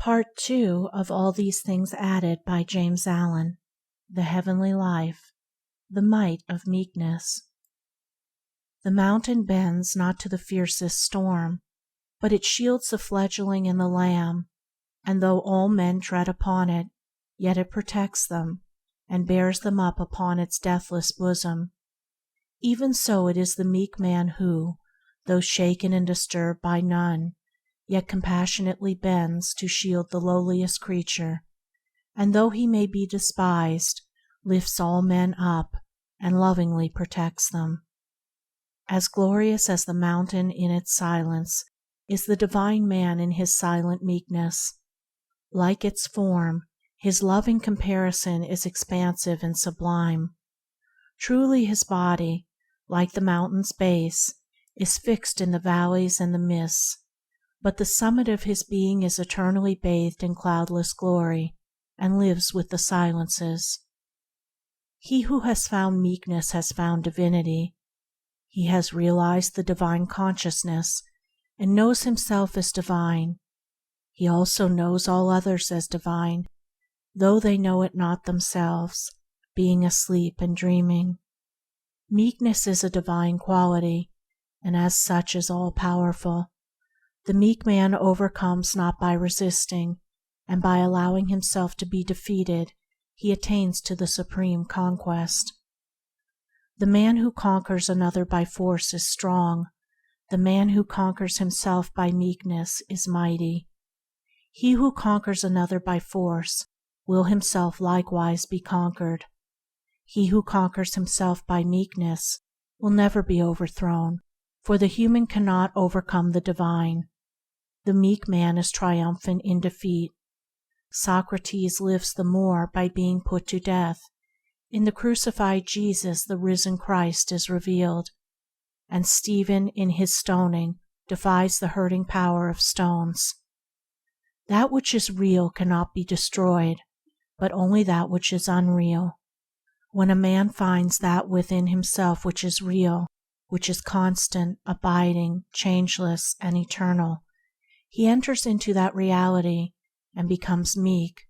Part 2 of All These Things Added by James Allen. The Heavenly Life. The Might of Meekness. The mountain bends not to the fiercest storm, but it shields the fledgling and the lamb, and though all men tread upon it, yet it protects them, and bears them up upon its deathless bosom. Even so it is the meek man who, though shaken and disturbed by none, yet compassionately bends to shield the lowliest creature, and though he may be despised, lifts all men up, and lovingly protects them. As glorious as the mountain in its silence is the divine man in his silent meekness. Like its form, his loving comparison is expansive and sublime. Truly his body, like the mountain's base, is fixed in the valleys and the mists, but the summit of his being is eternally bathed in cloudless glory, and lives with the silences. He who has found meekness has found divinity. He has realized the divine consciousness, and knows himself as divine. He also knows all others as divine, though they know it not themselves, being asleep and dreaming. Meekness is a divine quality, and as such is all-powerful. The meek man overcomes not by resisting, and by allowing himself to be defeated, he attains to the supreme conquest. The man who conquers another by force is strong. The man who conquers himself by meekness is mighty. He who conquers another by force will himself likewise be conquered. He who conquers himself by meekness will never be overthrown, for the human cannot overcome the divine. The meek man is triumphant in defeat. Socrates lives the more by being put to death. In the crucified Jesus the risen Christ is revealed, and Stephen in his stoning defies the hurting power of stones. That which is real cannot be destroyed, but only that which is unreal. When a man finds that within himself which is real, which is constant, abiding, changeless, and eternal, he enters into that reality and becomes meek.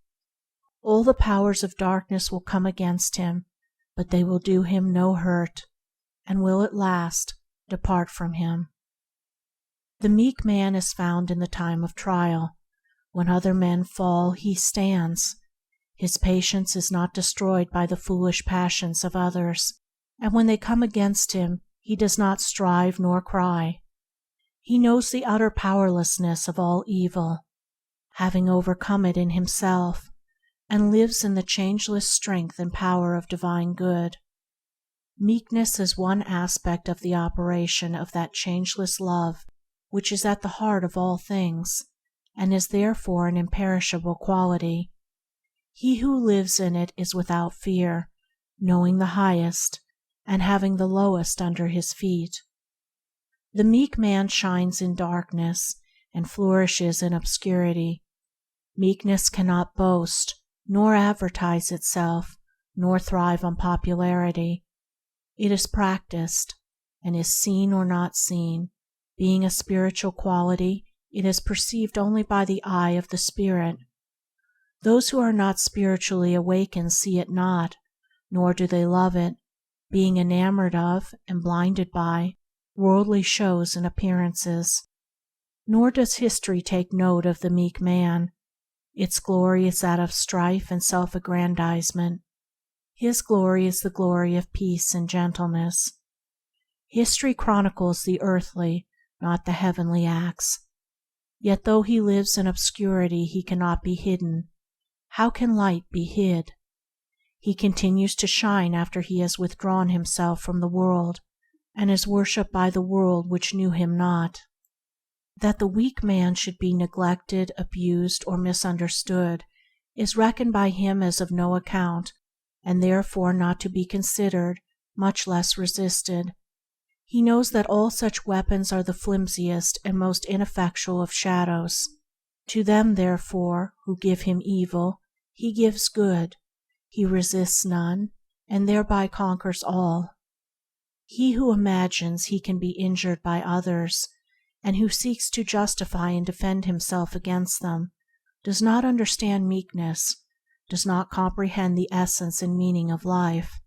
All the powers of darkness will come against him, but they will do him no hurt, and will at last depart from him. The meek man is found in the time of trial. When other men fall, he stands. His patience is not destroyed by the foolish passions of others, and when they come against him, he does not strive nor cry. He knows the utter powerlessness of all evil, having overcome it in himself, and lives in the changeless strength and power of divine good. Meekness is one aspect of the operation of that changeless love which is at the heart of all things, and is therefore an imperishable quality. He who lives in it is without fear, knowing the highest, and having the lowest under his feet. The meek man shines in darkness, and flourishes in obscurity. Meekness cannot boast, nor advertise itself, nor thrive on popularity. It is practiced, and is seen or not seen. Being a spiritual quality, it is perceived only by the eye of the spirit. Those who are not spiritually awakened see it not, nor do they love it, being enamored of and blinded by worldly shows and appearances. Nor does history take note of the meek man. Its glory is that of strife and self-aggrandizement. His glory is the glory of peace and gentleness. History chronicles the earthly, not the heavenly acts. Yet though he lives in obscurity, he cannot be hidden. How can light be hid? He continues to shine after he has withdrawn himself from the world, and is worshipped by the world which knew him not. That the weak man should be neglected, abused, or misunderstood is reckoned by him as of no account, and therefore not to be considered, much less resisted. He knows that all such weapons are the flimsiest and most ineffectual of shadows. To them, therefore, who give him evil, he gives good. He resists none, and thereby conquers all. He who imagines he can be injured by others, and who seeks to justify and defend himself against them, does not understand meekness, does not comprehend the essence and meaning of life.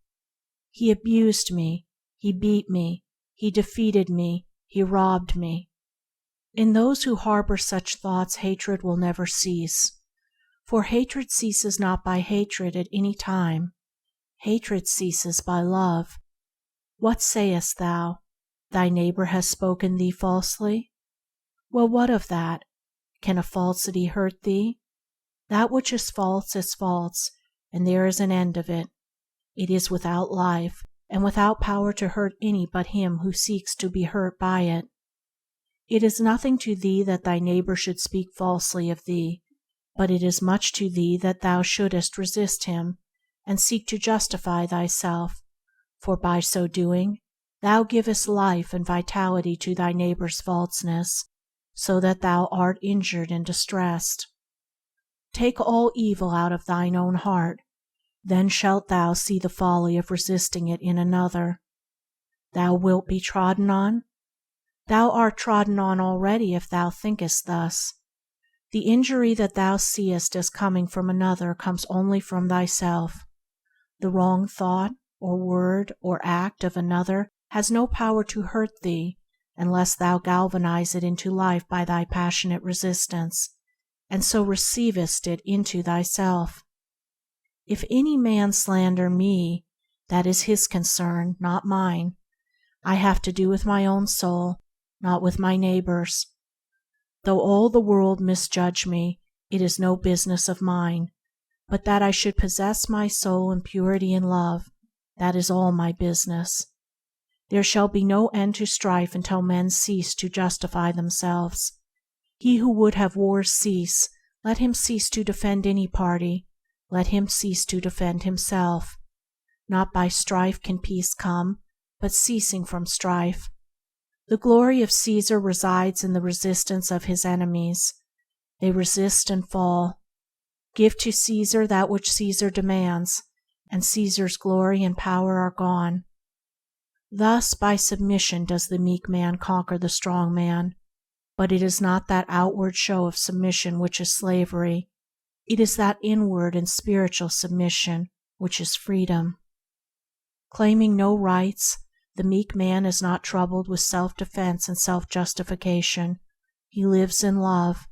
He abused me, he beat me, he defeated me, he robbed me. In those who harbor such thoughts, hatred will never cease. For hatred ceases not by hatred at any time. Hatred ceases by love. What sayest thou? Thy neighbor has spoken thee falsely? Well, what of that? Can a falsity hurt thee? That which is false, and there is an end of it. It is without life, and without power to hurt any but him who seeks to be hurt by it. It is nothing to thee that thy neighbor should speak falsely of thee, but it is much to thee that thou shouldest resist him, and seek to justify thyself, for by so doing thou givest life and vitality to thy neighbor's falseness, so that thou art injured and distressed. Take all evil out of thine own heart, then shalt thou see the folly of resisting it in another. Thou wilt be trodden on? Thou art trodden on already if thou thinkest thus. The injury that thou seest as coming from another comes only from thyself. The wrong thought or word or act of another has no power to hurt thee unless thou galvanize it into life by thy passionate resistance, and so receivest it into thyself. If any man slander me, that is his concern, not mine. I have to do with my own soul, not with my neighbor's. Though all the world misjudge me, it is no business of mine, but that I should possess my soul in purity and love, that is all my business. There shall be no end to strife until men cease to justify themselves. He who would have wars cease, let him cease to defend any party, let him cease to defend himself. Not by strife can peace come, but ceasing from strife. The glory of Caesar resides in the resistance of his enemies. They resist and fall. Give to Caesar that which Caesar demands, and Caesar's glory and power are gone. Thus by submission does the meek man conquer the strong man, but it is not that outward show of submission which is slavery, it is that inward and spiritual submission which is freedom. Claiming no rights, the meek man is not troubled with self-defense and self-justification. He lives in love,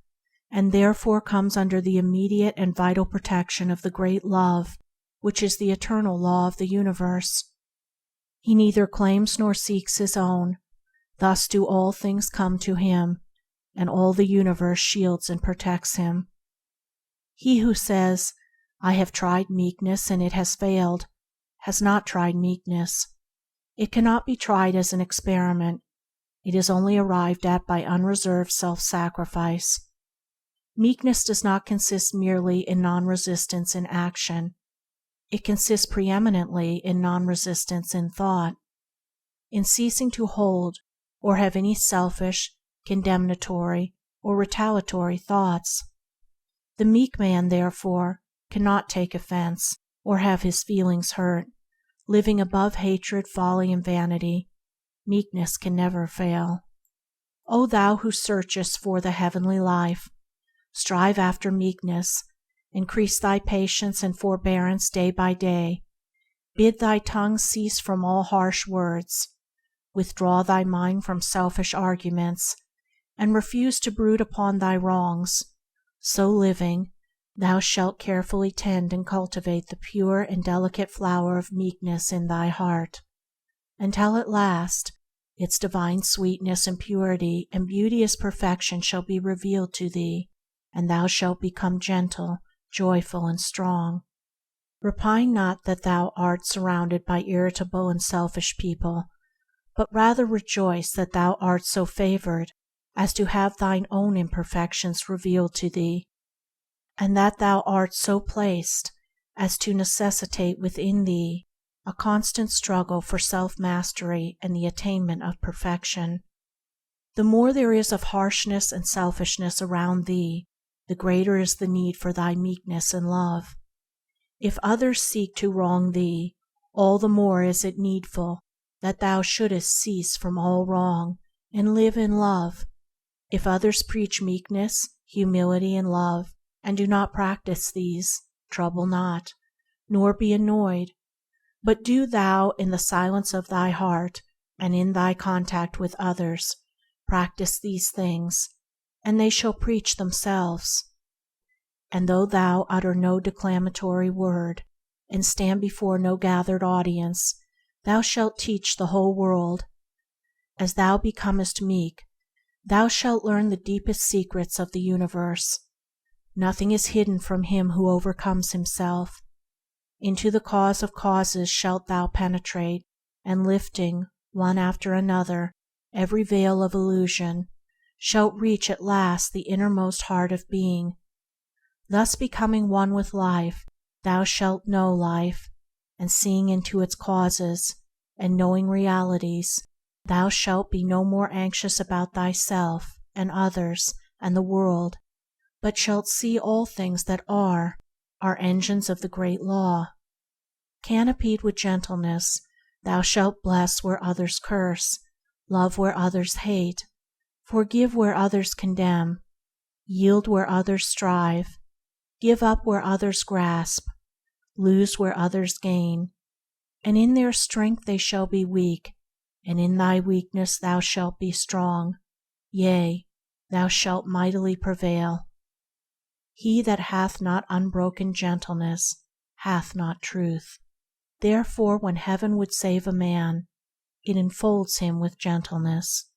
and therefore comes under the immediate and vital protection of the great Love, which is the eternal law of the universe. He neither claims nor seeks his own. Thus do all things come to him, and all the universe shields and protects him. He who says, "I have tried meekness and it has failed," has not tried meekness. It cannot be tried as an experiment. It is only arrived at by unreserved self-sacrifice. Meekness does not consist merely in non-resistance in action. It consists preeminently in non-resistance in thought, in ceasing to hold or have any selfish, condemnatory, or retaliatory thoughts. The meek man, therefore, cannot take offense or have his feelings hurt. Living above hatred, folly, and vanity, meekness can never fail. O thou who searchest for the heavenly life, strive after meekness, increase thy patience and forbearance day by day, bid thy tongue cease from all harsh words, withdraw thy mind from selfish arguments, and refuse to brood upon thy wrongs. So living, thou shalt carefully tend and cultivate the pure and delicate flower of meekness in thy heart, until at last its divine sweetness and purity and beauteous perfection shall be revealed to thee, and thou shalt become gentle, joyful, and strong. Repine not that thou art surrounded by irritable and selfish people, but rather rejoice that thou art so favored as to have thine own imperfections revealed to thee, and that thou art so placed as to necessitate within thee a constant struggle for self-mastery and the attainment of perfection. The more there is of harshness and selfishness around thee, the greater is the need for thy meekness and love. If others seek to wrong thee, all the more is it needful that thou shouldest cease from all wrong and live in love. If others preach meekness, humility, and love, and do not practice these, trouble not, nor be annoyed, but do thou in the silence of thy heart and in thy contact with others practice these things, and they shall preach themselves. And though thou utter no declamatory word, and stand before no gathered audience, thou shalt teach the whole world. As thou becomest meek, thou shalt learn the deepest secrets of the universe. Nothing is hidden from him who overcomes himself. Into the cause of causes shalt thou penetrate, and lifting, one after another, every veil of illusion, shalt reach at last the innermost heart of being. Thus becoming one with life, thou shalt know life, and seeing into its causes, and knowing realities, thou shalt be no more anxious about thyself and others and the world, but shalt see all things that are engines of the great law. Canopied with gentleness, thou shalt bless where others curse, love where others hate, forgive where others condemn, yield where others strive, give up where others grasp, lose where others gain, and in their strength they shall be weak, and in thy weakness thou shalt be strong, yea, thou shalt mightily prevail. He that hath not unbroken gentleness hath not truth. Therefore when heaven would save a man, it enfolds him with gentleness.